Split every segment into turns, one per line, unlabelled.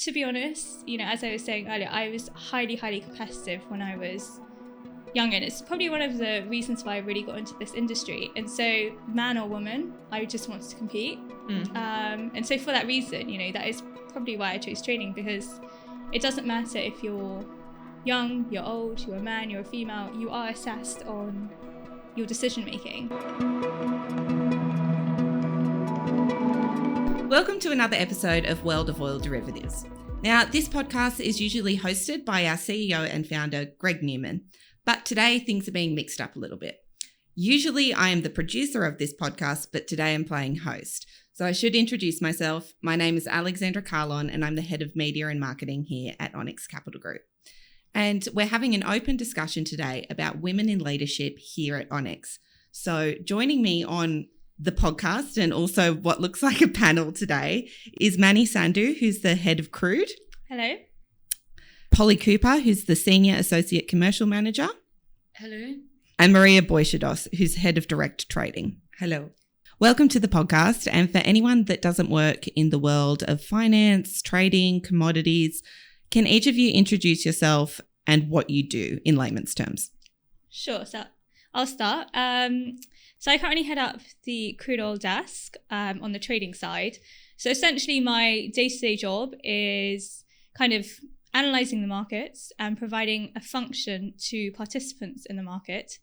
to be honest, as I was saying earlier, I was highly, highly competitive when I was young, and it's probably one of the reasons why I really got into this industry. And so, man or woman, I just wanted to compete. And so for that reason, that is probably why I chose trading, because it doesn't matter if you're young, you're old, you're a man, you're a female, you are assessed on your decision making.
Welcome to another episode of World of Oil Derivatives. Now, this podcast is usually hosted by our CEO and founder, Greg Newman, but today things are being mixed up a little bit. Usually I am the producer of this podcast, but today I'm playing host. So I should introduce myself. My name is Alexandra Carlon, and I'm the head of media and marketing here at Onyx Capital Group. And we're having an open discussion today about women in leadership here at Onyx. So joining me on the podcast and also what looks like a panel today is Manny Sandhu, who's the head of Crude.
Hello.
Polly Cooper, who's the senior associate commercial manager.
Hello.
And Maria Boixados, who's head of direct trading.
Hello.
Welcome to the podcast. And for anyone that doesn't work in the world of finance, trading, commodities, can each of you introduce yourself and what you do in layman's terms?
Sure. So I'll start. So I currently head up the crude oil desk on the trading side. So essentially my day-to-day job is kind of analysing the markets and providing a function to participants in the market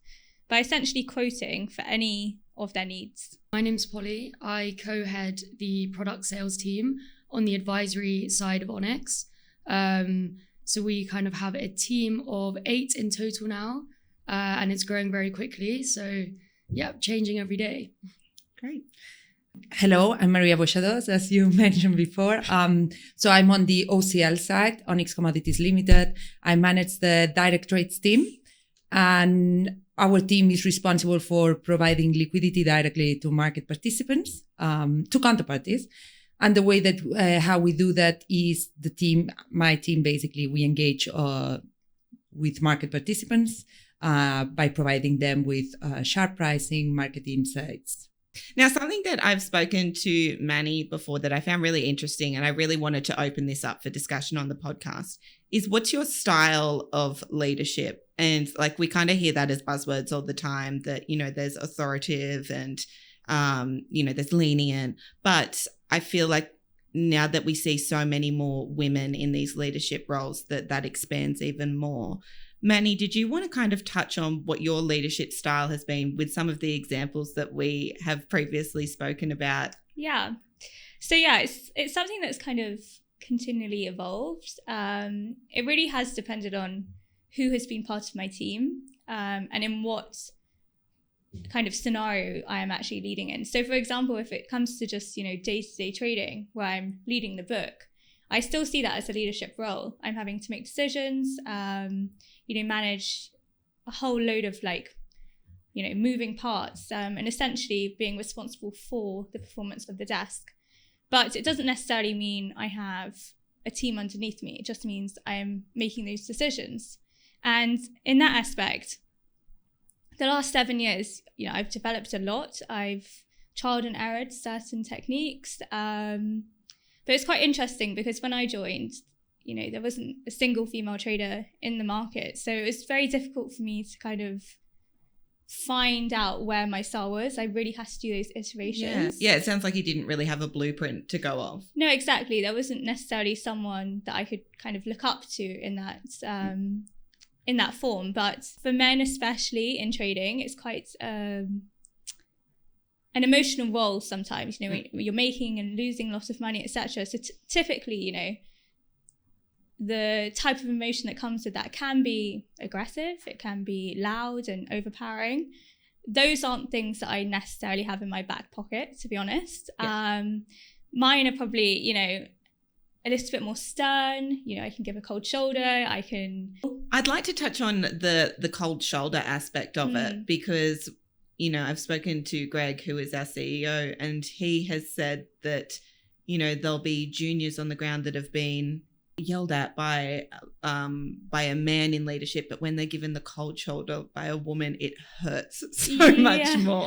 by essentially quoting for any of their needs.
My name's Polly. I co-head the product sales team on the advisory side of Onyx. So we kind of have a team of 8 in total now, and it's growing very quickly. So yeah, changing every day.
Great.
Hello, I'm Maria Boixados, as you mentioned before. So I'm on the OCL side, Onyx Commodities Limited. I manage the direct trades team, and our team is responsible for providing liquidity directly to market participants, to counterparties. And the way that how we do that is my team, basically, we engage with market participants by providing them with sharp pricing, market insights.
Now, something that I've spoken to Manny before that I found really interesting, and I really wanted to open this up for discussion on the podcast, is what's your style of leadership? And like, we kind of hear that as buzzwords all the time, that, there's authoritative and, there's lenient. But I feel like now that we see so many more women in these leadership roles, that expands even more. Manny, did you want to kind of touch on what your leadership style has been with some of the examples that we have previously spoken about?
Yeah. So yeah, it's something that's kind of continually evolved. It really has depended on who has been part of my team and in what kind of scenario I am actually leading in. So for example, if it comes to just, day-to-day trading where I'm leading the book, I still see that as a leadership role. I'm having to make decisions, manage a whole load of moving parts and essentially being responsible for the performance of the desk. But it doesn't necessarily mean I have a team underneath me. It just means I am making those decisions. And in that aspect, the last 7 years, I've developed a lot. I've trialed and errored certain techniques. But it's quite interesting because when I joined, there wasn't a single female trader in the market. So it was very difficult for me to kind of find out where my style was. I really had to do those iterations.
Yeah, it sounds like you didn't really have a blueprint to go off.
No, exactly. There wasn't necessarily someone that I could kind of look up to in that form. But for men, especially in trading, it's quite an emotional role sometimes, you're making and losing lots of money, etc. So typically, the type of emotion that comes with that can be aggressive, it can be loud and overpowering. Those aren't things that I necessarily have in my back pocket, to be honest. Yeah. Mine are probably, a little bit more stern. I can give a cold shoulder.
I'd like to touch on the cold shoulder aspect of it because I've spoken to Greg, who is our CEO, and he has said that, there'll be juniors on the ground that have been yelled at by a man in leadership, but when they're given the cold shoulder by a woman, it hurts so much more.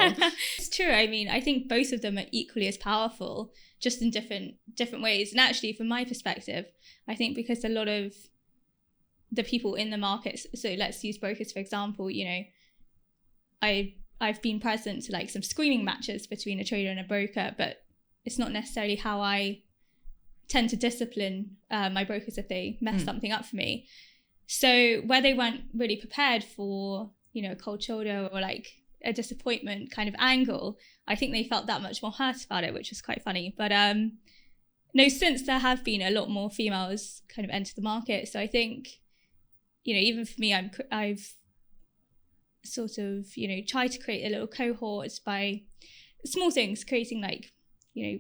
It's true. I mean, I think both of them are equally as powerful, just in different ways. And actually, from my perspective, I think because a lot of the people in the markets, so let's use brokers for example, you know, I've been present to like some screaming matches between a trader and a broker, but it's not necessarily how I tend to discipline my brokers if they mess something up for me. So where they weren't really prepared for, you know, a cold shoulder or like a disappointment kind of angle, I think they felt that much more hurt about it, which was quite funny. But no, since there have been a lot more females kind of enter the market, so I think, you know, even for me, I've sort of, you know, tried to create a little cohort by small things, creating like, you know,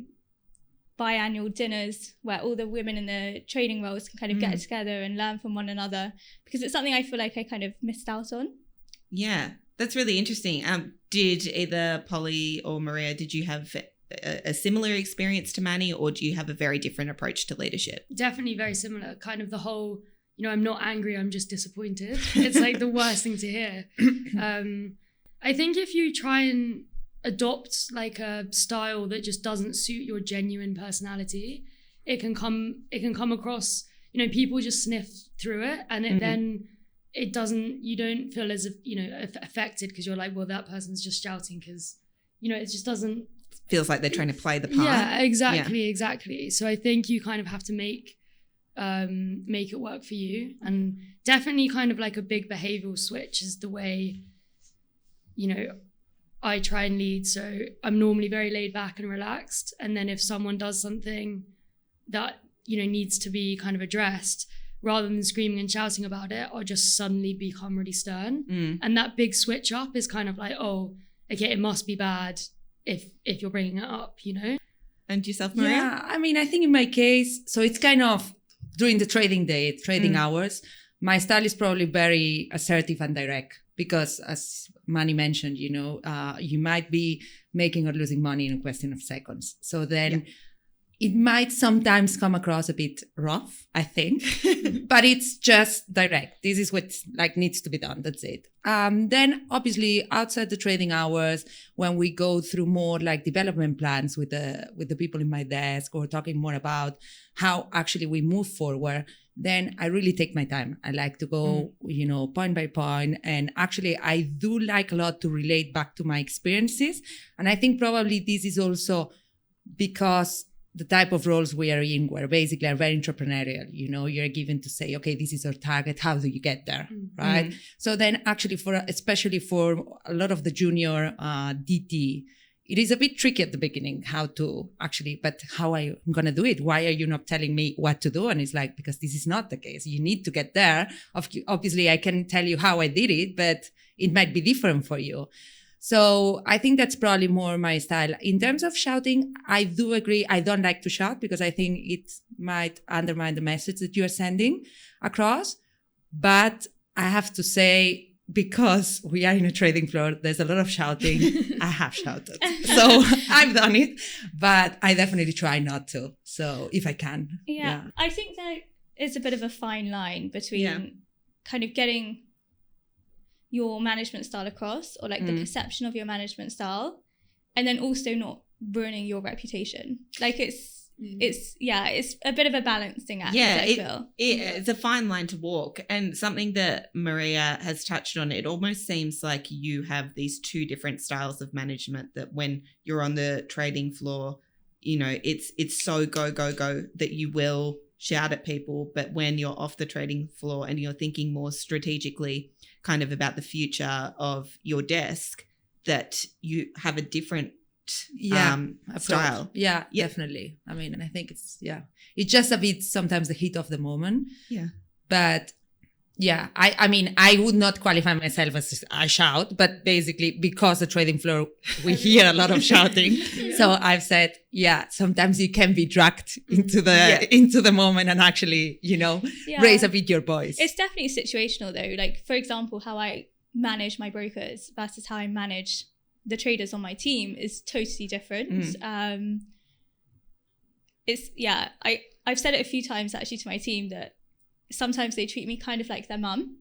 biannual dinners where all the women in the trading roles can kind of get together and learn from one another, because it's something I feel like I kind of missed out on.
Yeah, that's really interesting. Did either Polly or Maria, did you have a similar experience to Manny, or do you have a very different approach to leadership?
Definitely very similar. Kind of the whole, you know, I'm not angry, I'm just disappointed. It's like the worst thing to hear. I think if you try and adopt like a style that just doesn't suit your genuine personality, it can come across, you know, people just sniff through it, and then it doesn't, you don't feel as if, you know, affected, because you're like, well, that person's just shouting because, you know, it just doesn't,
feels like they're trying to play the part.
Yeah, exactly. So I think you kind of have to make it work for you, and definitely kind of like a big behavioral switch is the way, you know, I try and lead. So I'm normally very laid back and relaxed, and then if someone does something that, you know, needs to be kind of addressed, rather than screaming and shouting about it, I'll just suddenly become really stern. And that big switch up is kind of like, oh, okay, it must be bad if you're bringing it up, you know. And yourself, Maria?
Yeah, I mean, I think in my case, so it's kind of during the trading hours, my style is probably very assertive and direct, because as Manny mentioned, you know, you might be making or losing money in a question of seconds. So then it might sometimes come across a bit rough, I think, but it's just direct. This is what like needs to be done. That's it. Then obviously outside the trading hours, when we go through more like development plans with the people in my desk, or talking more about how actually we move forward, then I really take my time. I like to go, you know, point by point. And actually I do like a lot to relate back to my experiences. And I think probably this is also because the type of roles we are in, where basically are very entrepreneurial, you know, you're given to say, okay, this is our target. How do you get there? Right. So then actually especially for a lot of the junior DT, it is a bit tricky at the beginning, but how I'm going to do it? Why are you not telling me what to do? And it's like, because this is not the case. You need to get there. Obviously I can tell you how I did it, but it might be different for you. So I think that's probably more my style. In terms of shouting, I do agree. I don't like to shout, because I think it might undermine the message that you're sending across. But I have to say, because we are in a trading floor, there's a lot of shouting. I have shouted. So I've done it, but I definitely try not to. So if I can.
Yeah. I think there is a bit of a fine line between kind of getting your management style across, or like the perception of your management style, and then also not ruining your reputation. Like it's a bit of a balancing act. I feel it's a fine line to walk, and something that Maria has touched on. It almost seems like you have these two different styles of management, that when you're on the trading floor, you know, it's so go that you will shout at people, but when you're off the trading floor and you're thinking more strategically kind of about the future of your desk, that you have a different style.
Yeah, definitely. I mean, and I think it's just a bit sometimes the heat of the moment. Yeah. But yeah, I mean, I would not qualify myself as I shout, but basically because the trading floor, we hear a lot of shouting. So I've said, sometimes you can be dragged into the moment and actually, you know, raise a bit your voice.
It's definitely situational though. Like, for example, how I manage my brokers versus how I manage the traders on my team is totally different. I've said it a few times actually to my team that sometimes they treat me kind of like their mum.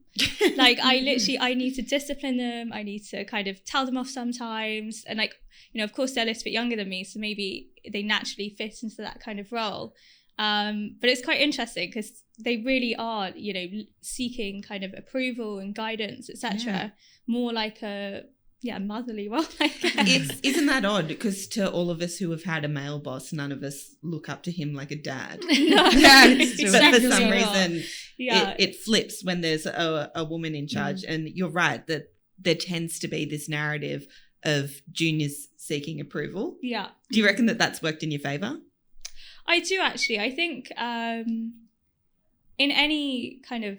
Like I need to discipline them. I need to kind of tell them off sometimes. And like, you know, of course they're a little bit younger than me, so maybe they naturally fit into that kind of role. But it's quite interesting because they really are, you know, seeking kind of approval and guidance, etc. More like a motherly role, I guess.
Isn't that odd? Because to all of us who have had a male boss, none of us look up to him like a dad.
No.
It's true. But for
Exactly
some
not.
reason,
Yeah.
it flips when there's a woman in charge. And you're right that there tends to be this narrative of juniors seeking approval.
Yeah.
Do you reckon that that's worked in your favour?
I do actually. I think in any kind of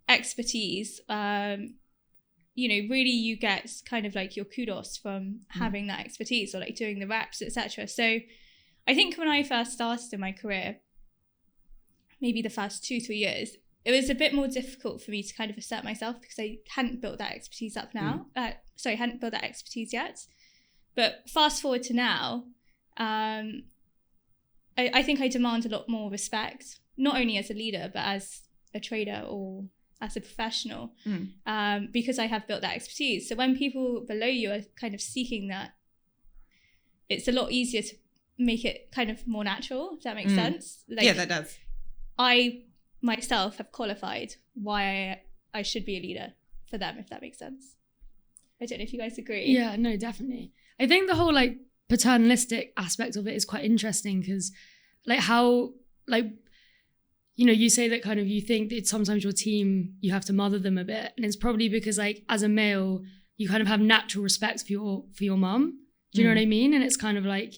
expertise, you know, really you get kind of like your kudos from having that expertise or like doing the reps, etc. So I think when I first started in my career, maybe the first 2-3 years, it was a bit more difficult for me to kind of assert myself because I hadn't built that expertise up now. Hadn't built that expertise yet. But fast forward to now, I think I demand a lot more respect, not only as a leader, but as a trader or as a professional, because I have built that expertise. So when people below you are kind of seeking that, it's a lot easier to make it kind of more natural, if that makes sense. Like,
Yeah, that does.
I myself have qualified why I should be a leader for them, if that makes sense. I don't know if you guys agree.
Yeah, no, definitely. I think the whole like paternalistic aspect of it is quite interesting because like how like, you know, you say that kind of you think that sometimes your team, you have to mother them a bit. And it's probably because like as a male, you kind of have natural respect for your mum. Do you know what I mean? And it's kind of like,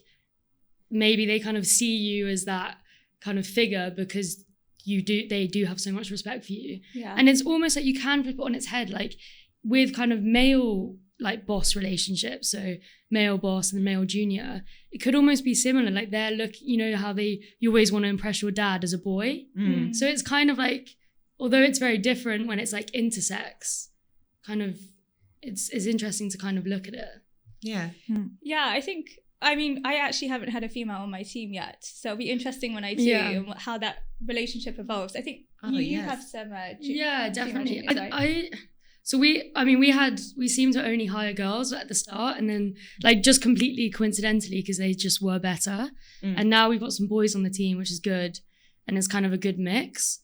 maybe they kind of see you as that kind of figure because they do have so much respect for you.
Yeah.
And it's almost like you can flip it on its head, like with kind of male like boss relationships, so male boss and male junior, it could almost be similar. Like they're you know how you always want to impress your dad as a boy. So it's kind of like, although it's very different when it's like intersex, kind of it's interesting to kind of look at it.
Yeah.
Yeah, I mean, I actually haven't had a female on my team yet, so it'll be interesting when I do and how that relationship evolves. I think you have some
definitely.
female juniors, right?
We seemed to only hire girls at the start, and then like just completely coincidentally because they just were better. And now we've got some boys on the team, which is good, and it's kind of a good mix.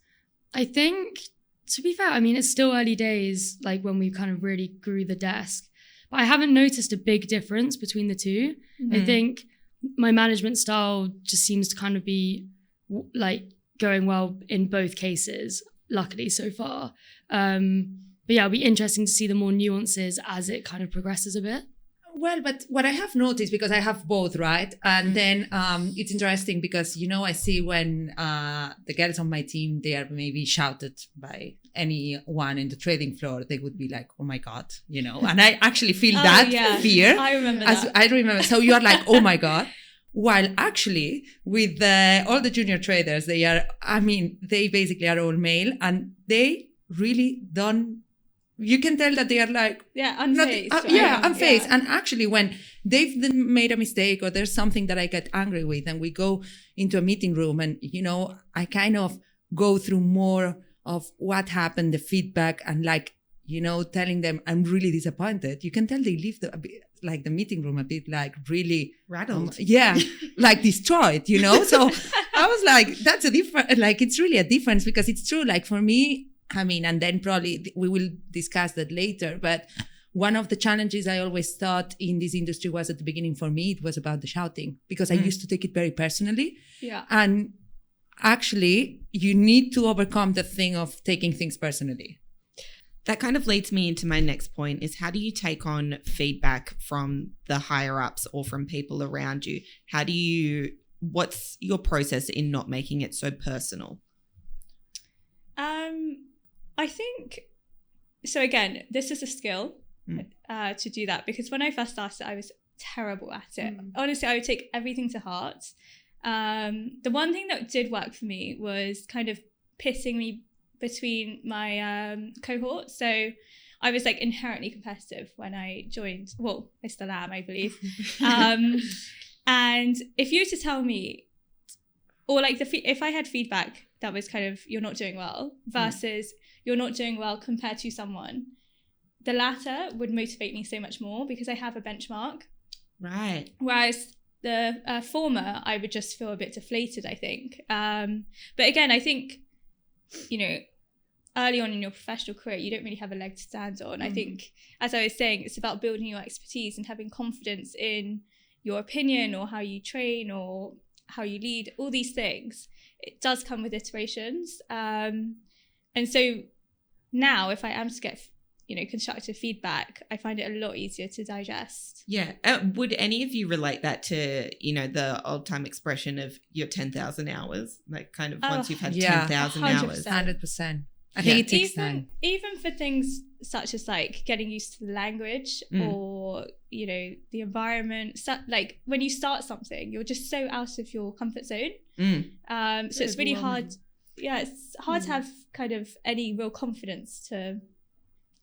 I think, to be fair, I mean, it's still early days, like when we kind of really grew the desk, but I haven't noticed a big difference between the two. I think my management style just seems to kind of be like going well in both cases, luckily so far. But yeah, it'll be interesting to see the more nuances as it kind of progresses a bit.
Well, but what I have noticed, because I have both, right? And then it's interesting because, you know, I see when the girls on my team, they are maybe shouted by anyone in the trading floor, they would be like, oh my God, you know, and I actually feel fear.
I remember that.
I remember. So you are like, oh my God. While actually with all the junior traders, they basically are all male and they really don't. You can tell that they are like
unfazed.
Unfazed. And actually, when they've made a mistake or there's something that I get angry with, and we go into a meeting room, and you know, I kind of go through more of what happened, the feedback, and like, you know, telling them I'm really disappointed. You can tell they leave the meeting room a bit like really
rattled.
Like destroyed. You know. So I was like, that's a different. Like it's really a difference because it's true. Like for me. I mean, and then probably we will discuss that later. But one of the challenges I always thought in this industry was at the beginning for me, it was about the shouting because I used to take it very personally.
Yeah.
And actually, you need to overcome the thing of taking things personally.
That kind of leads me into my next point is how do you take on feedback from the higher ups or from people around you? What's your process in not making it so personal?
I think, so again, this is a skill to do that because when I first started, I was terrible at it. Honestly, I would take everything to heart. The one thing that did work for me was kind of pitting me between my cohorts. So I was like inherently competitive when I joined. Well, I still am, I believe. And if you were to tell me or like if I had feedback that was kind of, you're not doing well, versus you're not doing well compared to someone, the latter would motivate me so much more because I have a benchmark.
Right.
Whereas the former, I would just feel a bit deflated, I think. But again, I think, you know, early on in your professional career, you don't really have a leg to stand on. I think, as I was saying, it's about building your expertise and having confidence in your opinion or how you train or how you lead, all these things. It does come with iterations. And so now, if I am to get, you know, constructive feedback, I find it a lot easier to digest.
Yeah. Would any of you relate that to, you know, the old time expression of your 10,000 hours? Like kind of once you've had 10,000 hours.
100%. I think it takes time.
Even for things such as like getting used to the language or, you know, the environment. So, like when you start something, you're just so out of your comfort zone. So it's really hard. Yeah, it's hard to have kind of any real confidence to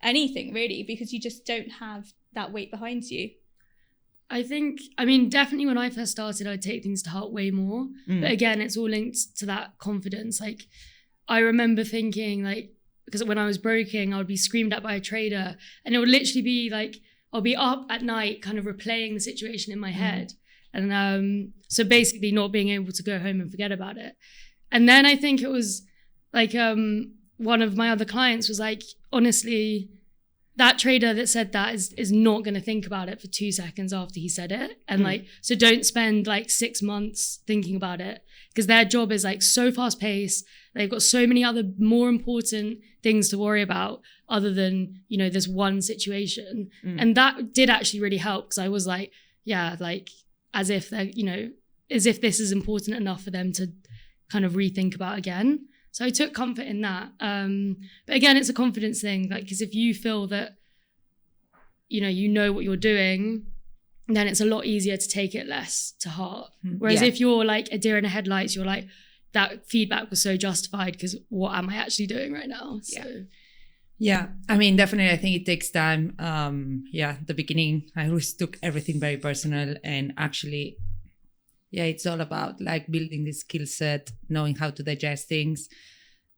anything really, because you just don't have that weight behind you.
I think, I mean, definitely when I first started, I'd take things to heart way more. But again, it's all linked to that confidence. Like, I remember thinking, like, because when I was broking, I would be screamed at by a trader, and it would literally be like, I'll be up at night kind of replaying the situation in my head. And so basically not being able to go home and forget about it. And then I think it was like one of my other clients was like, honestly, that trader that said that is not going to think about it for 2 seconds after he said it. And like, so don't spend like 6 months thinking about it, because their job is like so fast paced. They've got so many other more important things to worry about other than, you know, this one situation. And that did actually really help, because I was like, yeah, like as if they're, you know, as if this is important enough for them to kind of rethink about again. So I took comfort in that. But again, it's a confidence thing, like, because if you feel that, you know what you're doing, then it's a lot easier to take it less to heart. Whereas if you're like a deer in the headlights, you're like, that feedback was so justified because what am I actually doing right now? So.
Yeah, I mean, definitely, I think it takes time. The beginning, I always took everything very personal, and actually, it's all about like building this skill set, knowing how to digest things.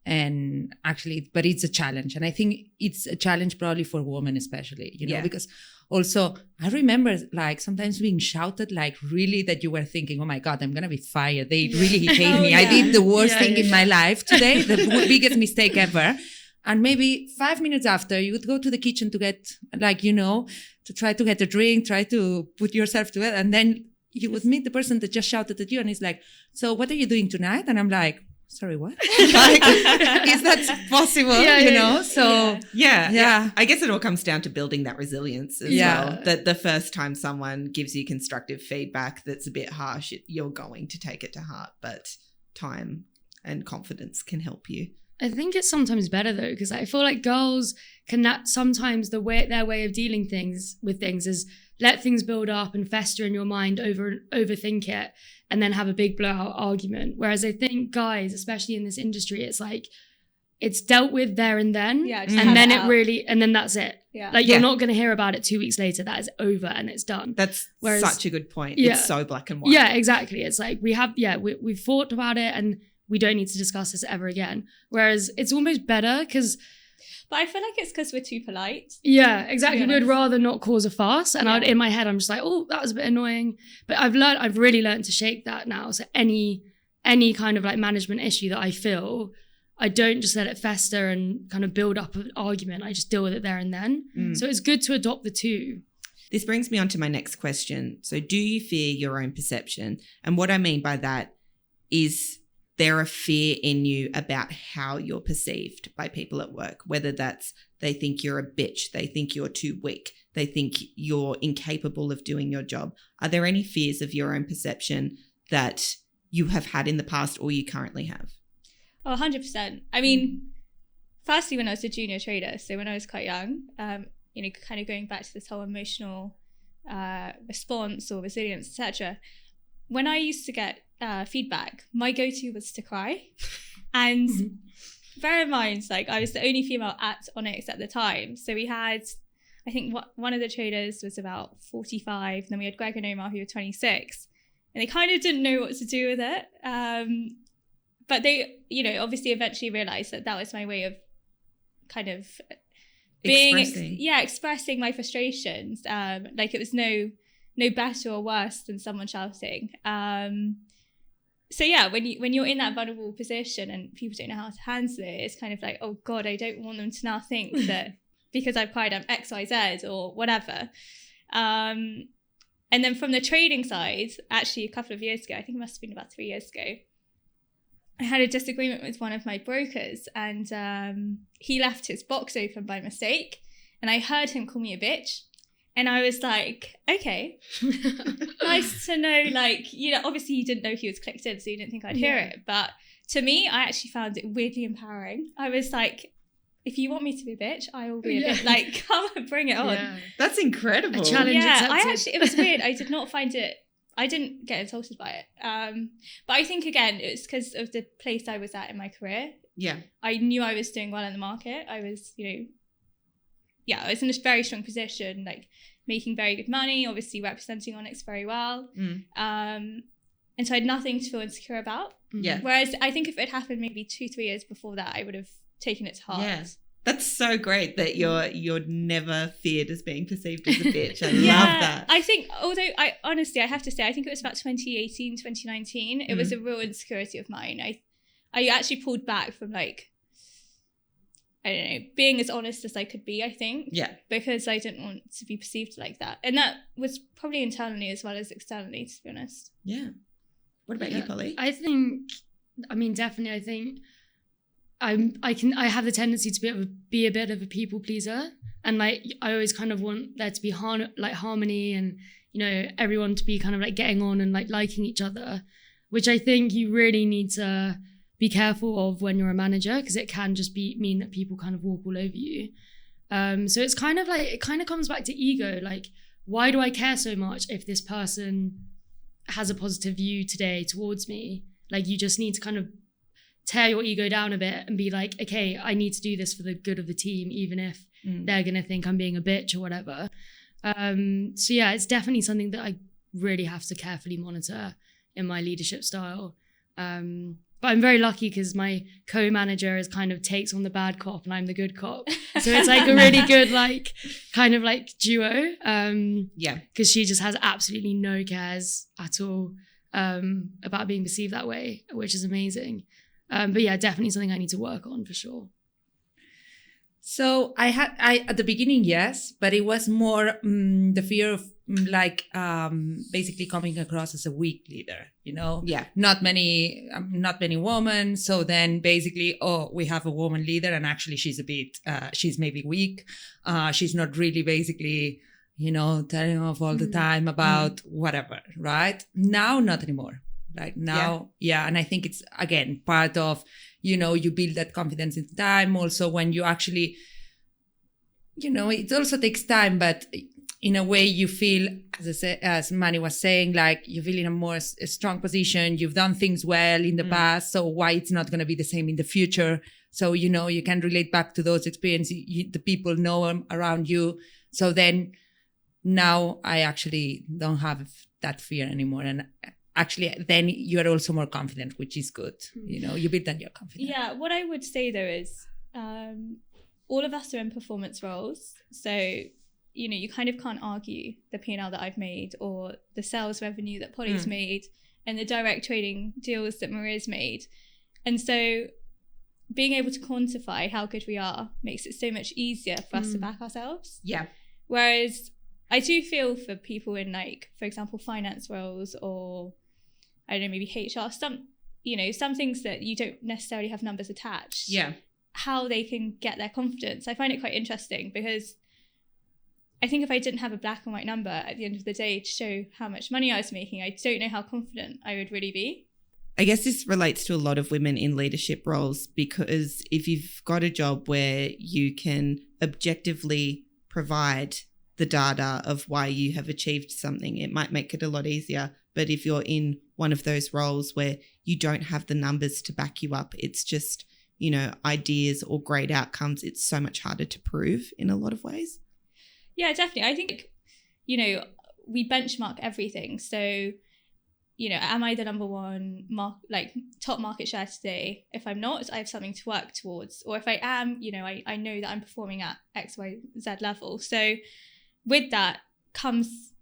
And actually, but it's a challenge. And I think it's a challenge probably for women especially, you know, because also I remember like sometimes being shouted, like really that you were thinking, oh my God, I'm going to be fired. They really hate me. I did the worst thing in my life today, the biggest mistake ever. And maybe 5 minutes after, you would go to the kitchen to get like, you know, to try to get a drink, try to put yourself to it. And then you would meet the person that just shouted at you, and he's like, so what are you doing tonight? And I'm like, sorry, what? Like, is that possible? You know? So
yeah. I guess it all comes down to building that resilience as well. That the first time someone gives you constructive feedback that's a bit harsh, you're going to take it to heart, but time and confidence can help you.
I think it's sometimes better though, because I feel like girls can sometimes their way of dealing with things is let things build up and fester in your mind, overthink it, and then have a big blowout argument. Whereas I think guys, especially in this industry, it's like it's dealt with there and then, and then that's it. Like you're not going to hear about it 2 weeks later. That is over and it's done.
That's such a good point. It's so black and white.
Yeah, exactly. It's like we've thought about it and we don't need to discuss this ever again. Whereas it's almost better because.
But I feel like it's because we're too polite.
Yeah, exactly. We'd rather not cause a fuss. And in my head, I'm just like, oh, that was a bit annoying. But I've really learned to shake that now. So any kind of like management issue that I feel, I don't just let it fester and kind of build up an argument. I just deal with it there and then. So it's good to adopt the two.
This brings me on to my next question. So do you fear your own perception? And what I mean by that is there a fear in you about how you're perceived by people at work, whether that's they think you're a bitch, they think you're too weak, they think you're incapable of doing your job. Are there any fears of your own perception that you have had in the past or you currently have?
Oh, 100%. I mean, firstly, when I was a junior trader, so when I was quite young, kind of going back to this whole emotional response or resilience, etc. When I used to get feedback, my go-to was to cry. And bear in mind, like I was the only female at Onyx at the time. So we had, I think one of the traders was about 45, and then we had Greg and Omar who were 26. And they kind of didn't know what to do with it. but they, obviously eventually realized that that was my way of kind of expressing my frustrations. Like it was no better or worse than someone shouting. So yeah, when you're in that vulnerable position and people don't know how to handle it, it's kind of like, oh God, I don't want them to now think that because I've cried I'm X, Y, Z or whatever. And then from the trading side, actually a couple of years ago, I think it must have been about 3 years ago, I had a disagreement with one of my brokers, and he left his box open by mistake, and I heard him call me a bitch. And I was like, okay, nice to know, like, obviously you didn't know he was clicked in, so you didn't think I'd hear it. But to me, I actually found it weirdly empowering. I was like, if you want me to be a bitch, I will be a bitch. Like, come and bring it on. Yeah.
That's incredible.
A challenge
accepted. It was weird. I didn't get insulted by it. But I think, again, it was because of the place I was at in my career.
Yeah.
I knew I was doing well in the market. I was, I was in a very strong position, like making very good money, obviously representing Onyx very well. And so I had nothing to feel insecure about.
Yeah.
Whereas I think if it happened maybe 2-3 years before that, I would have taken it to heart.
Yeah. That's so great that you're never feared as being perceived as a bitch. I love that.
I think, although I have to say, I think it was about 2018, 2019. It was a real insecurity of mine. I actually pulled back from, like, I don't know, being as honest as I could be, I think.
Yeah. Because
I didn't want to be perceived like that. And that was probably internally as well as externally, to be honest.
Yeah. What about you, Polly?
I think I have the tendency to be a bit of a people pleaser, and like I always kind of want there to be harmony, and everyone to be kind of like getting on and like liking each other, which I think you really need to be careful of when you're a manager, because it can just mean that people kind of walk all over you. So it's kind of like, it kind of comes back to ego. Like, why do I care so much if this person has a positive view today towards me? Like, you just need to kind of tear your ego down a bit and be like, okay, I need to do this for the good of the team, even if they're going to think I'm being a bitch or whatever. So yeah, it's definitely something that I really have to carefully monitor in my leadership style. But I'm very lucky because my co-manager is kind of takes on the bad cop and I'm the good cop. So it's like a really good, like, kind of like duo.
Yeah.
Because she just has absolutely no cares at all about being perceived that way, which is amazing. But yeah, definitely something I need to work on for sure.
So I at the beginning, yes, but it was more the fear of basically coming across as a weak leader,
Yeah.
Not many women. So then basically, we have a woman leader and actually she's she's maybe weak. She's not really basically, telling off all the time about whatever, right? Now, not anymore. Like now, yeah. And I think it's, again, part of, you build that confidence in time. Also, when you actually, it also takes time, but in a way you feel, as Manny was saying, like you feel in a strong position. You've done things well in the past. So why it's not going to be the same in the future? So, you can relate back to those experiences. The people know around you. So then now I actually don't have that fear anymore. And actually, then you're also more confident, which is good. You build on your confidence.
Yeah, what I would say though is all of us are in performance roles. So, you kind of can't argue the P&L that I've made or the sales revenue that Polly's made and the direct trading deals that Maria's made. And so being able to quantify how good we are makes it so much easier for us to back ourselves.
Yeah.
Whereas I do feel for people in, like, for example, finance roles or I don't know, maybe HR, some things that you don't necessarily have numbers attached.
Yeah.
How they can get their confidence. I find it quite interesting because I think if I didn't have a black and white number at the end of the day to show how much money I was making, I don't know how confident I would really be.
I guess this relates to a lot of women in leadership roles, because if you've got a job where you can objectively provide the data of why you have achieved something, it might make it a lot easier. But if you're in one of those roles where you don't have the numbers to back you up, it's just, ideas or great outcomes, it's so much harder to prove in a lot of ways.
Yeah, definitely. I think, we benchmark everything. So am I the number one top market share today? If I'm not, I have something to work towards. Or if I am, I know that I'm performing at X, Y, Z level. So with that comes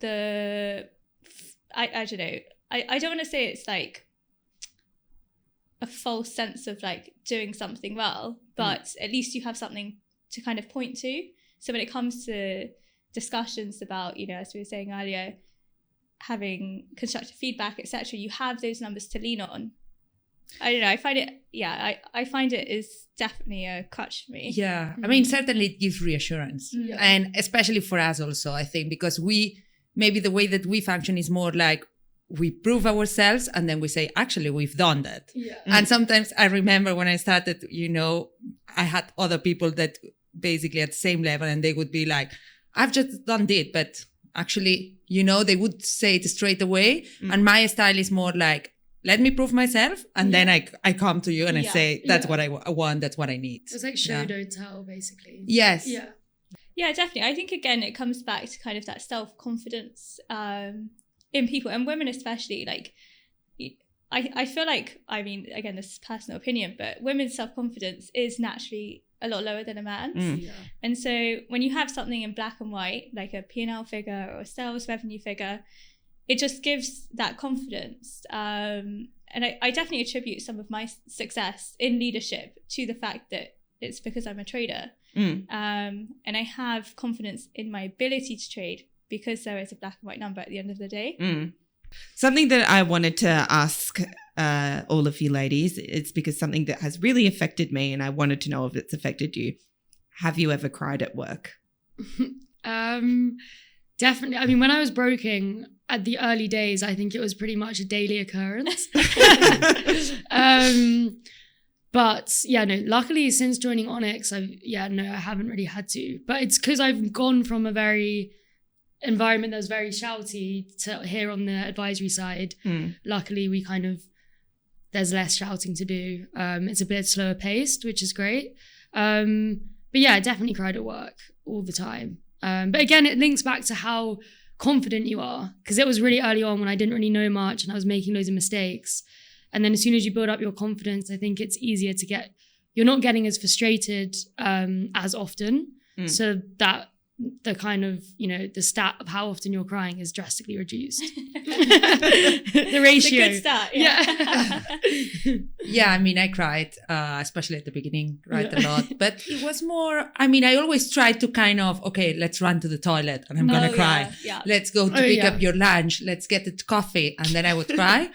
I don't know. I don't want to say it's like a false sense of like doing something well, but at least you have something to kind of point to. So when it comes to discussions about, as we were saying earlier, having constructive feedback, etc., you have those numbers to lean on. I don't know. I find it, I find it is definitely a crutch for me.
Yeah. I mean, certainly it gives reassurance.
Yeah.
And especially for us also, I think, because maybe the way that we function is more like we prove ourselves and then we say, actually, we've done that.
Yeah.
And sometimes I remember when I started, I had other people that basically at the same level and they would be like, I've just done it, but actually, they would say it straight away. And my style is more like, let me prove myself. And then I come to you and I say, that's what I want. That's what I need.
It's like show, don't tell, basically.
Yes.
Yeah.
Yeah, definitely. I think, again, it comes back to kind of that self-confidence in people, and women especially. Like, I feel like, I mean, again, this is personal opinion, but women's self-confidence is naturally a lot lower than a man's.
Yeah.
And so when you have something in black and white, like a P&L figure or a sales revenue figure, it just gives that confidence. And I definitely attribute some of my success in leadership to the fact that it's because I'm a trader. And I have confidence in my ability to trade because there is a black and white number at the end of the day.
Something that I wanted to ask all of you ladies, it's because something that has really affected me and I wanted to know if it's affected you. Have you ever cried at work?
Definitely. I mean, when I was broking at the early days, I think it was pretty much a daily occurrence. But yeah, no, luckily since joining Onyx, I haven't really had to. But it's because I've gone from a very environment that was very shouty to here on the advisory side. Luckily, there's less shouting to do. It's a bit slower paced, which is great. But yeah, I definitely cried at work all the time. But again, it links back to how confident you are, because it was really early on when I didn't really know much and I was making loads of mistakes. And then as soon as you build up your confidence, I think it's easier to you're not getting as frustrated as often. So that the kind of, the stat of how often you're crying is drastically reduced. The ratio.
It's a good stat. Yeah.
Yeah, I mean, I cried, especially at the beginning, a lot. But it was more, I mean, I always tried to kind of, okay, let's run to the toilet and I'm going to cry.
Yeah.
Let's go to pick up your lunch. Let's get the coffee. And then I would cry.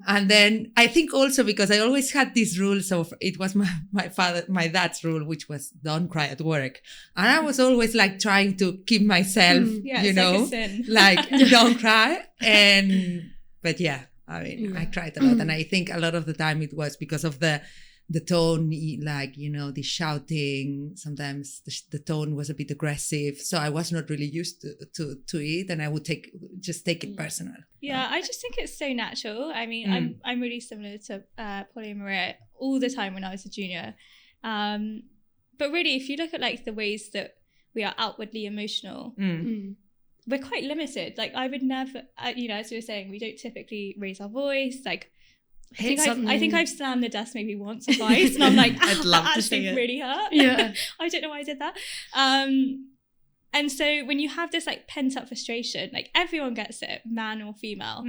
And then I think also because I always had these rules of, it was my dad's rule, which was don't cry at work. And I was always like trying to keep myself,
like a sin.
Like don't cry. But yeah, I mean, I cried a lot. And I think a lot of the time it was because of the tone, like, the shouting. Sometimes the tone was a bit aggressive. So I was not really used to it. And I would take it personal.
Yeah, I just think it's so natural. I mean, I'm really similar to Polly and Maria all the time when I was a junior. But really, if you look at like the ways that we are outwardly emotional, we're quite limited. Like I would never, as we were saying, we don't typically raise our voice. Like I think I've slammed the desk maybe once or twice, and I'm like,
I'd love
that
to see
actually
it.
really hurt.
Yeah.
I don't know why I did that. And so when you have this like pent up frustration, like everyone gets it, man or female.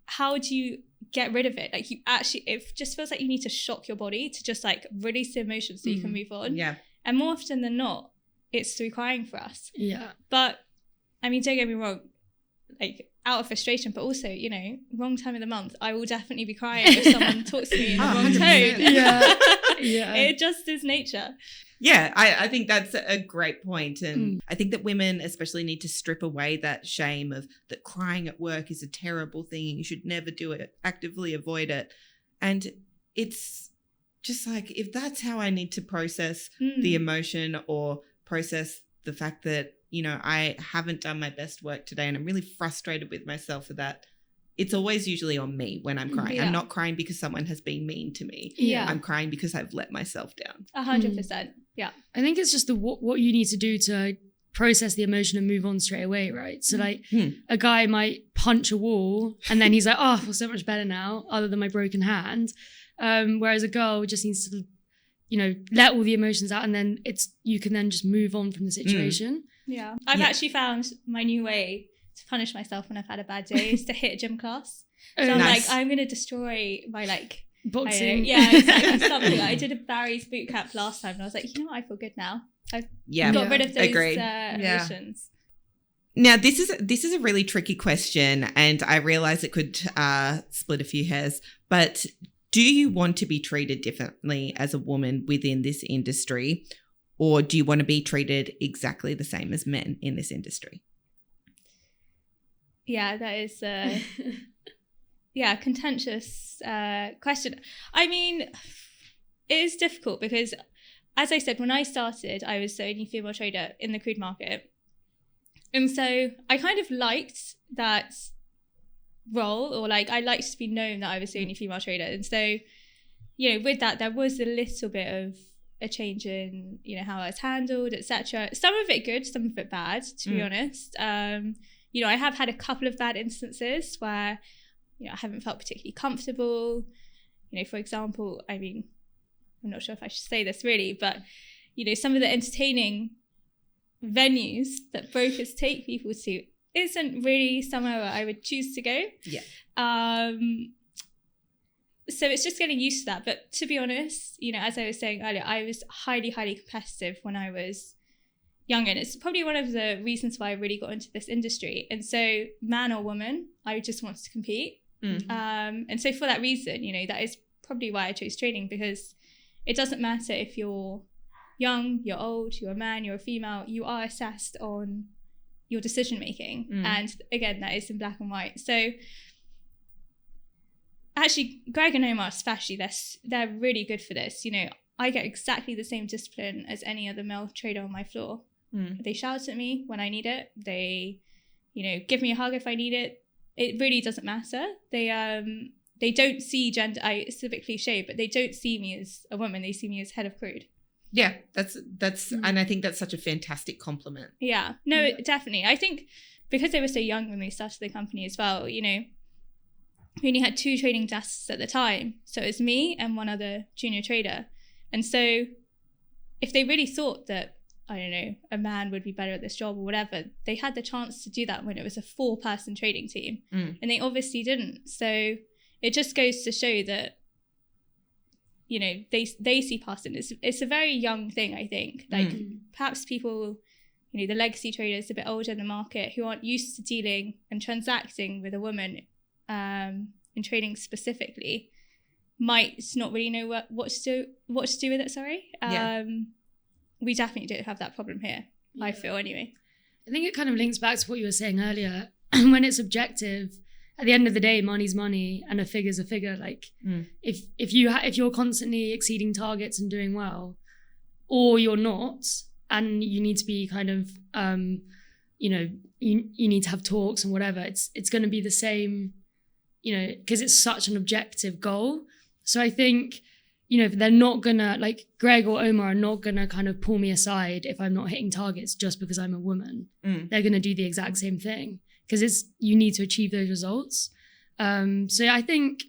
How do you get rid of it? Like it just feels like you need to shock your body to just like release the emotions so you can move on.
Yeah.
And more often than not, it's through crying for us.
Yeah.
But I mean, don't get me wrong, like out of frustration, but also, wrong time of the month, I will definitely be crying if someone talks to me in the wrong
100%.
tone.
Yeah.
It just is nature.
Yeah, I think that's a great point. And I think that women especially need to strip away that shame of that crying at work is a terrible thing. You should never do it, actively avoid it. And it's just like, if that's how I need to process the emotion or process the fact that, I haven't done my best work today and I'm really frustrated with myself for that, it's always usually on me when I'm crying.
Yeah.
I'm not crying because someone has been mean to me.
Yeah.
I'm crying because I've let myself down.
100%. Yeah.
I think it's just what you need to do to process the emotion and move on straight away, right? So like a guy might punch a wall and then he's like, oh, I feel so much better now, other than my broken hand. Whereas a girl just needs to, let all the emotions out, and then you can then just move on from the situation.
Yeah. I've actually found my new way to punish myself when I've had a bad day is to hit a gym class. So I'm like, I'm going to destroy my
boxing.
Exactly. Something. I did a Barry's boot camp last time and I was like, I feel good now. I've got rid of those emotions.
Now, this is a really tricky question, and I realize it could split a few hairs, but do you want to be treated differently as a woman within this industry, or do you want to be treated exactly the same as men in this industry?
Yeah, that is contentious question. I mean, it is difficult because, as I said, when I started, I was the only female trader in the crude market. And so I kind of liked that role, or I liked to be known that I was the only female trader. And so, with that, there was a little bit of a change in, how I was handled, etc. Some of it good, some of it bad, to be honest. I have had a couple of bad instances where, I haven't felt particularly comfortable. For example, I mean, I'm not sure if I should say this really, but, some of the entertaining venues that brokers take people to isn't really somewhere where I would choose to go.
Yeah.
So it's just getting used to that. But to be honest, as I was saying earlier, I was highly, highly competitive when I was younger. And it's probably one of the reasons why I really got into this industry. And so man or woman, I just wanted to compete. And so for that reason, that is probably why I chose trading, because it doesn't matter if you're young, you're old, you're a man, you're a female, you are assessed on your decision making. And again, that is in black and white. So actually, Greg and Omar especially, they're really good for this. I get exactly the same discipline as any other male trader on my floor. They shout at me when I need it. They, give me a hug if I need it. It really doesn't matter. They don't see gender. It's a bit cliche, but they don't see me as a woman. They see me as head of Crude.
Yeah, that's and I think that's such a fantastic compliment.
Yeah, no, definitely. I think because they were so young when they started the company as well, we only had 2 trading desks at the time. So it was me and one other junior trader. And so if they really thought that, I don't know, a man would be better at this job or whatever, they had the chance to do that when it was a 4-person trading team. And they obviously didn't. So it just goes to show that, they see past it. It's a very young thing, I think. Perhaps people, the legacy traders a bit older in the market who aren't used to dealing and transacting with a woman in trading specifically, might not really know what to do with it. Sorry. We definitely don't have that problem here. I feel anyway.
I think it kind of links back to what you were saying earlier. When it's objective, at the end of the day, money's money and a figure's a figure. If you're constantly exceeding targets and doing well, or you're not, and you need to be kind of, you need to have talks and whatever, it's going to be the same, because it's such an objective goal. So I think, if they're not gonna, Greg or Omar are not gonna kind of pull me aside if I'm not hitting targets just because I'm a woman. They're gonna do the exact same thing, because you need to achieve those results. So yeah, I think,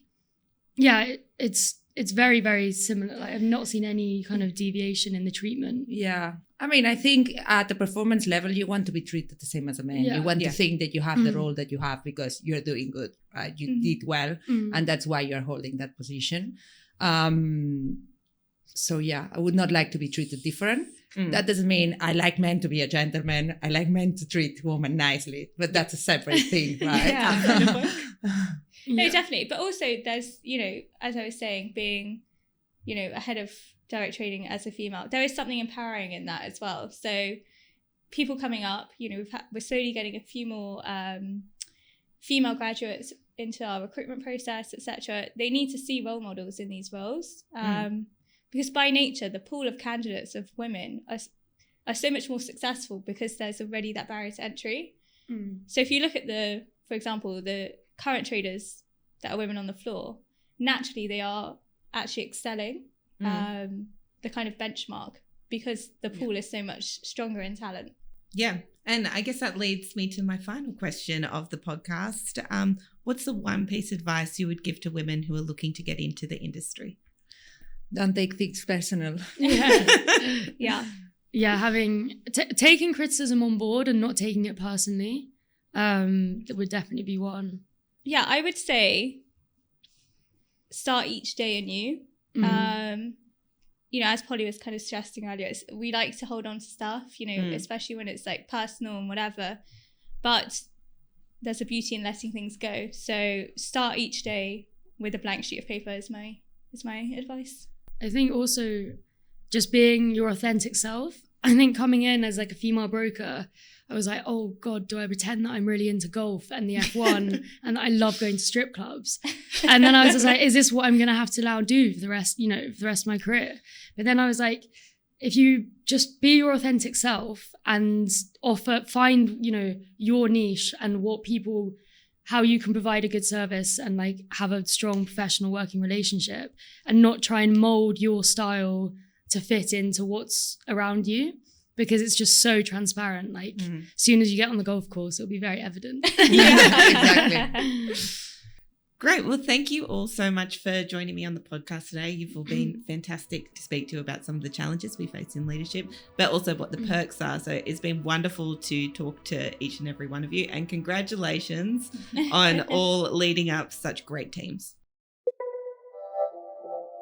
it's very, very similar. I've not seen any kind of deviation in the treatment.
Yeah. I mean, I think at the performance level, you want to be treated the same as a man. You want to think that you have the role that you have because you're doing good, right? You did well, and that's why you're holding that position. So yeah, I would not like to be treated different. That doesn't mean I like men to be a gentleman. I like men to treat women nicely, but that's a separate thing, right?
No, definitely. But also there's, as I was saying, being, a head of direct trading as a female, there is something empowering in that as well. So people coming up, we're slowly getting a few more female graduates into our recruitment process, etc. They need to see role models in these roles, because by nature, the pool of candidates of women are so much more successful because there's already that barrier to entry. So if you look at for example, the current traders that are women on the floor, naturally they are actually excelling the kind of benchmark because the pool is so much stronger in talent.
Yeah. And I guess that leads me to my final question of the podcast. What's the one piece of advice you would give to women who are looking to get into the industry?
Don't take things personal.
Yeah.
Having taking criticism on board and not taking it personally, that would definitely be one.
Yeah, I would say start each day anew. As Polly was kind of stressing earlier, we like to hold on to stuff, especially when it's like personal and whatever. But there's a beauty in letting things go. So start each day with a blank sheet of paper is my advice.
I think also just being your authentic self. I think coming in as like a female broker, I was like, oh God, do I pretend that I'm really into golf and the F1 and that I love going to strip clubs? And then I was just like, is this what I'm going to have to now do for the rest of my career? But then I was like, if you just be your authentic self and find, your niche and how you can provide a good service and like have a strong professional working relationship and not try and mold your style to fit into what's around you, because it's just so transparent. Like as soon as you get on the golf course, it'll be very evident.
Exactly. Great. Well, thank you all so much for joining me on the podcast today. You've all been fantastic to speak to about some of the challenges we face in leadership, but also what the perks are. So it's been wonderful to talk to each and every one of you, and congratulations on all leading up such great teams.